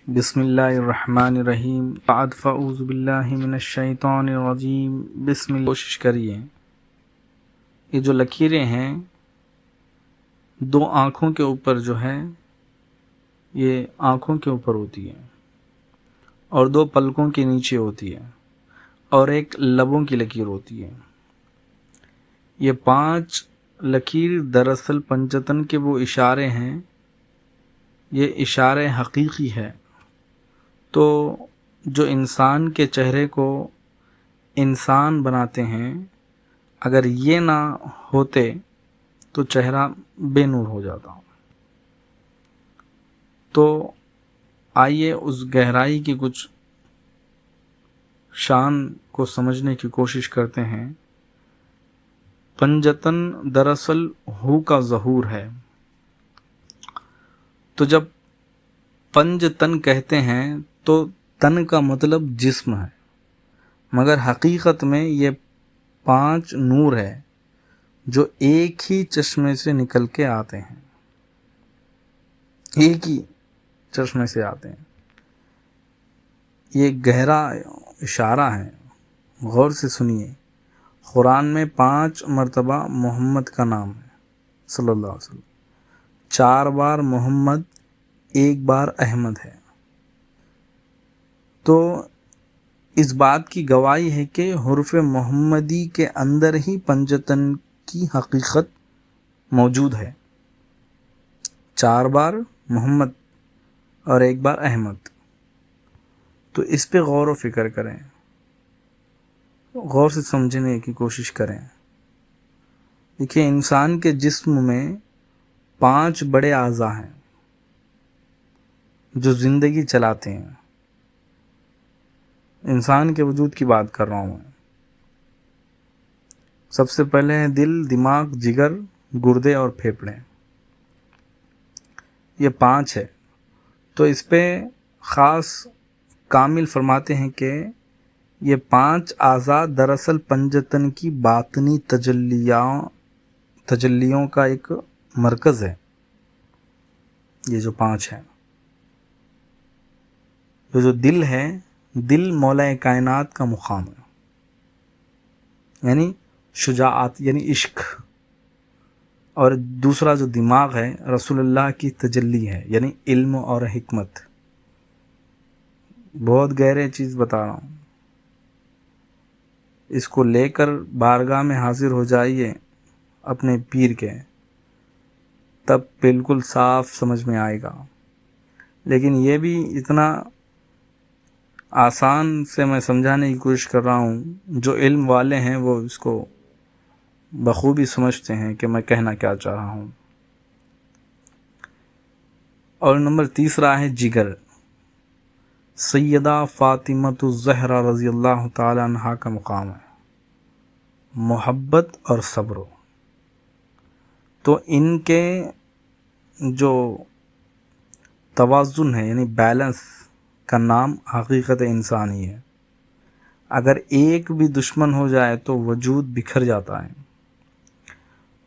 بسم اللہ الرحمن الرحیم بعد فاعوذ باللہ من الشیطان الرجیم بسم اللہ. کوشش کریے یہ جو لکیریں ہیں دو آنکھوں کے اوپر جو ہے یہ آنکھوں کے اوپر ہوتی ہے اور دو پلکوں کے نیچے ہوتی ہے اور ایک لبوں کی لکیر ہوتی ہے. یہ 5 لکیر دراصل پنجتن کے وہ اشارے ہیں، یہ اشارے حقیقی ہے. تو جو انسان کے چہرے کو انسان بناتے ہیں اگر یہ نہ ہوتے تو چہرہ بے نور ہو جاتا. تو آئیے اس گہرائی کی کچھ شان کو سمجھنے کی کوشش کرتے ہیں. پنجتن دراصل ہو کا ظہور ہے. تو جب پنج تن کہتے ہیں تو تن کا مطلب جسم ہے، مگر حقیقت میں یہ 5 نور ہے جو ایک ہی چشمے سے نکل کے آتے ہیں، ایک ہی چشمے سے آتے ہیں. یہ گہرا اشارہ ہے، غور سے سنیے. قرآن میں 5 مرتبہ محمد کا نام ہے صلی اللہ علیہ وسلم، 4 بار محمد، 1 بار احمد ہے. تو اس بات کی گواہی ہے کہ حرف محمدی کے اندر ہی پنجتن کی حقیقت موجود ہے. 4 بار محمد اور 1 بار احمد. تو اس پہ غور و فکر کریں، غور سے سمجھنے کی کوشش کریں. دیکھیے انسان کے جسم میں 5 بڑے اعضاء ہیں جو زندگی چلاتے ہیں. انسان کے وجود کی بات کر رہا ہوں میں. سب سے پہلے ہے دل، دماغ، جگر، گردے اور پھیپھڑے. یہ 5 ہے. تو اس پہ خاص کامل فرماتے ہیں کہ یہ 5 اعضاء دراصل پنجتن کی باطنی تجلیوں کا ایک مرکز ہے. یہ جو 5 ہیں، یہ جو دل ہے، دل مولا کائنات کا مقام ہے، یعنی شجاعت یعنی عشق. اور دوسرا جو دماغ ہے رسول اللہ کی تجلی ہے، یعنی علم اور حکمت. بہت گہرے چیز بتا رہا ہوں، اس کو لے کر بارگاہ میں حاضر ہو جائیے اپنے پیر کے، تب بالکل صاف سمجھ میں آئے گا. لیکن یہ بھی اتنا آسان سے میں سمجھانے کی کوشش کر رہا ہوں، جو علم والے ہیں وہ اس کو بخوبی سمجھتے ہیں کہ میں کہنا کیا چاہ رہا ہوں. اور نمبر 3 ہے جگر. سیدہ فاطمۃ الزہرا رضی اللہ تعالی عنہا کا مقام ہے، محبت اور صبر. تو ان کے جو توازن ہے یعنی بیلنس کا نام حقیقت انسانی ہے. اگر ایک بھی دشمن ہو جائے تو وجود بکھر جاتا ہے.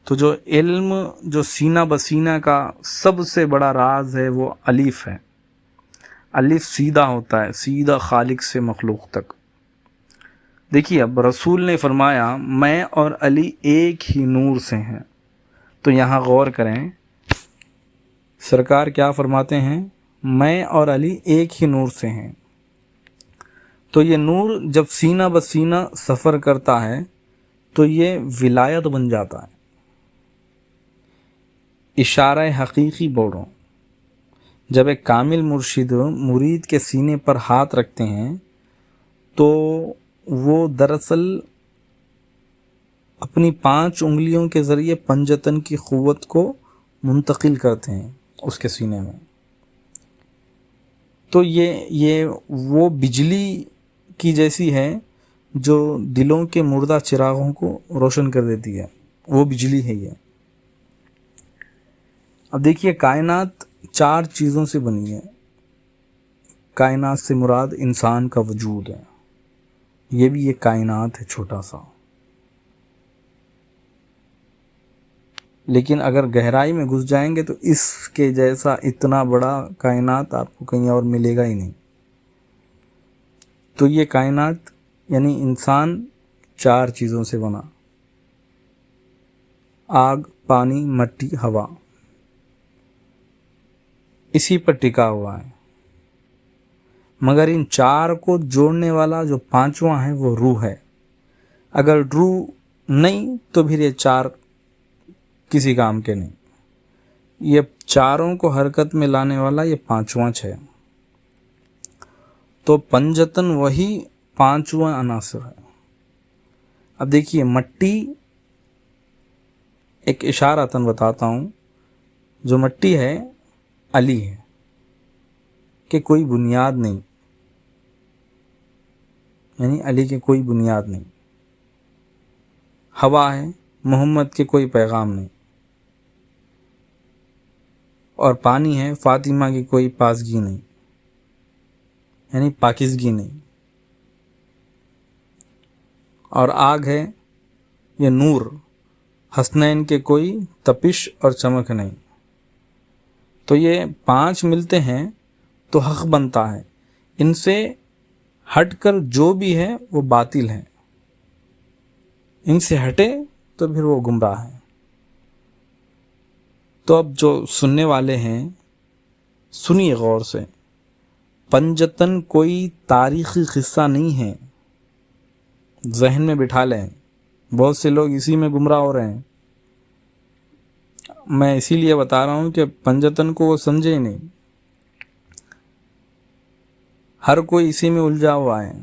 تو جو علم جو سینہ بسینہ کا سب سے بڑا راز ہے وہ الف ہے. الف سیدھا ہوتا ہے، سیدھا خالق سے مخلوق تک. دیکھیے اب رسول نے فرمایا میں اور علی ایک ہی نور سے ہیں. تو یہاں غور کریں، سرکار کیا فرماتے ہیں؟ میں اور علی ایک ہی نور سے ہیں. تو یہ نور جب سینہ بسینہ سفر کرتا ہے تو یہ ولایت بن جاتا ہے. اشارہ حقیقی بول رہا ہوں. جب ایک کامل مرشد مرید کے سینے پر ہاتھ رکھتے ہیں تو وہ دراصل اپنی 5 انگلیوں کے ذریعے پنجتن کی قوت کو منتقل کرتے ہیں اس کے سینے میں. تو یہ وہ بجلی کی جیسی ہے جو دلوں کے مردہ چراغوں کو روشن کر دیتی ہے، وہ بجلی ہے یہ. اب دیکھیے کائنات 4 چیزوں سے بنی ہے. کائنات سے مراد انسان کا وجود ہے، یہ بھی ایک کائنات ہے چھوٹا سا. لیکن اگر گہرائی میں گھس جائیں گے تو اس کے جیسا اتنا بڑا کائنات آپ کو کہیں اور ملے گا ہی نہیں. تو یہ کائنات یعنی انسان 4 چیزوں سے بنا: آگ، پانی، مٹی، ہوا. اسی پر ٹکا ہوا ہے. مگر ان 4 کو جوڑنے والا جو 5واں ہے وہ روح ہے. اگر روح نہیں تو پھر یہ 4 کسی کام کے نہیں. یہ 4 کو حرکت میں لانے والا یہ 5واں ہے. تو پنجتن وہی 5واں عناصر ہے. اب دیکھیے مٹی، ایک اشارتاً بتاتا ہوں، جو مٹی ہے علی ہے کہ کوئی بنیاد نہیں، یعنی علی کے کوئی بنیاد نہیں. ہوا ہے محمد کے کوئی پیغام نہیں. اور پانی ہے فاطمہ کی کوئی پاکیزگی نہیں، یعنی پاکیزگی نہیں. اور آگ ہے یہ نور، حسنین کے کوئی تپش اور چمک نہیں. تو یہ 5 ملتے ہیں تو حق بنتا ہے. ان سے ہٹ کر جو بھی ہے وہ باطل ہے، ان سے ہٹے تو پھر وہ گمراہ ہے. تو اب جو سننے والے ہیں سنیے غور سے. پنجتن کوئی تاریخی قصہ نہیں ہے، ذہن میں بٹھا لیں. بہت سے لوگ اسی میں گمراہ ہو رہے ہیں. میں اسی لیے بتا رہا ہوں کہ پنجتن کو وہ سمجھے ہی نہیں. ہر کوئی اسی میں الجھا ہوا ہے.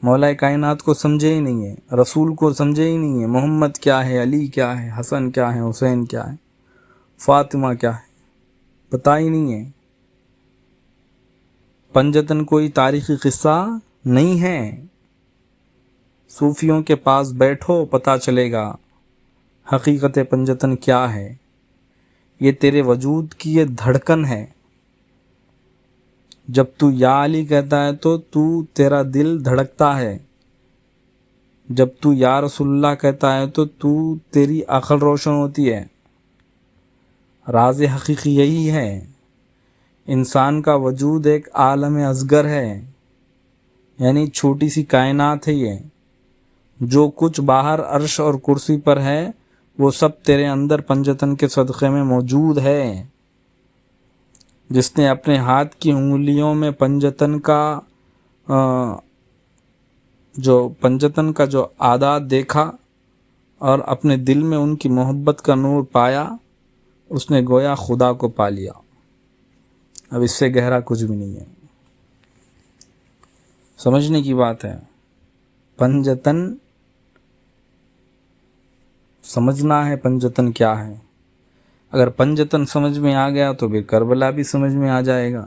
مولا کائنات کو سمجھے ہی نہیں ہے، رسول کو سمجھے ہی نہیں ہے. محمد کیا ہے، علی کیا ہے، حسن کیا ہے، حسین کیا ہے، فاطمہ کیا ہے، پتہ ہی نہیں ہے. پنجتن کوئی تاریخی قصہ نہیں ہے. صوفیوں کے پاس بیٹھو پتہ چلے گا حقیقت پنجتن کیا ہے. یہ تیرے وجود کی یہ دھڑکن ہے. جب تو یا علی کہتا ہے تو تیرا دل دھڑکتا ہے. جب تو یا رسول اللہ کہتا ہے تو تیری عقل روشن ہوتی ہے. راز حقیقی یہی ہے. انسان کا وجود ایک عالم اصغر ہے، یعنی چھوٹی سی کائنات ہے. یہ جو کچھ باہر عرش اور کرسی پر ہے وہ سب تیرے اندر پنجتن کے صدقے میں موجود ہے. جس نے اپنے ہاتھ کی انگلیوں میں پنجتن کا جو عادات دیکھا اور اپنے دل میں ان کی محبت کا نور پایا، اس نے گویا خدا کو پا لیا. اب اس سے گہرا کچھ بھی نہیں ہے. سمجھنے کی بات ہے. پنجتن سمجھنا ہے پنجتن کیا ہے. اگر پنجتن سمجھ میں آ گیا تو پھر کربلا بھی سمجھ میں آ جائے گا.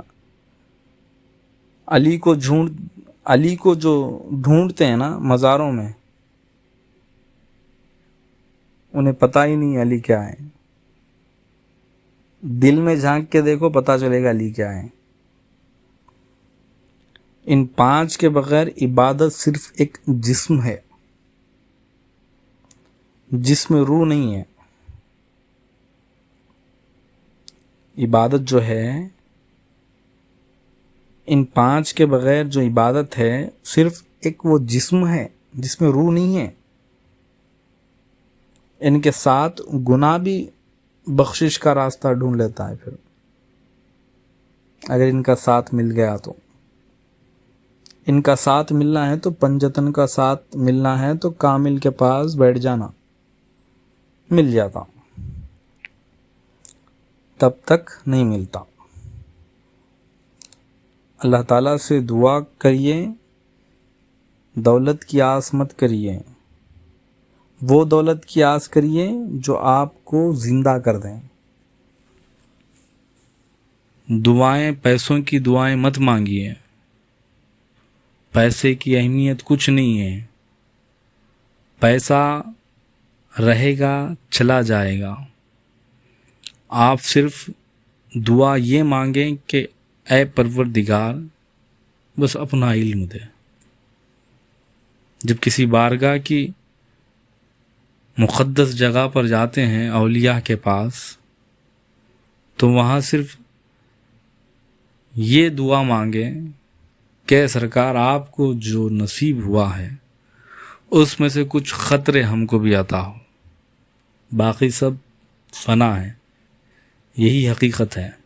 علی کو جو ڈھونڈتے ہیں نا مزاروں میں، انہیں پتہ ہی نہیں علی کیا ہے. دل میں جھانک کے دیکھو پتہ چلے گا علی کیا ہے. ان 5 کے بغیر عبادت صرف ایک جسم ہے، جس میں روح نہیں ہے. عبادت جو ہے ان 5 کے بغیر جو عبادت ہے صرف ایک وہ جسم ہے جس میں روح نہیں ہے. ان کے ساتھ گناہ بھی بخشش کا راستہ ڈھونڈ لیتا ہے. پھر اگر ان کا ساتھ مل گیا تو ان کا ساتھ ملنا ہے تو پنجتن کا ساتھ ملنا ہے تو کامل کے پاس بیٹھ جانا، مل جاتا، تب تک نہیں ملتا. اللہ تعالیٰ سے دعا کریے، دولت کی آس مت کریے. وہ دولت کی آس کریے جو آپ کو زندہ کر دیں. دعائیں، پیسوں کی دعائیں مت مانگیے. پیسے کی اہمیت کچھ نہیں ہے. پیسہ رہے گا چلا جائے گا. آپ صرف دعا یہ مانگیں کہ اے پروردگار بس اپنا علم دے. جب کسی بارگاہ کی مقدس جگہ پر جاتے ہیں اولیاء کے پاس تو وہاں صرف یہ دعا مانگیں کہ سرکار آپ کو جو نصیب ہوا ہے اس میں سے کچھ خطرے ہم کو بھی عطا ہو، باقی سب فنا ہے، یہی حقیقت ہے۔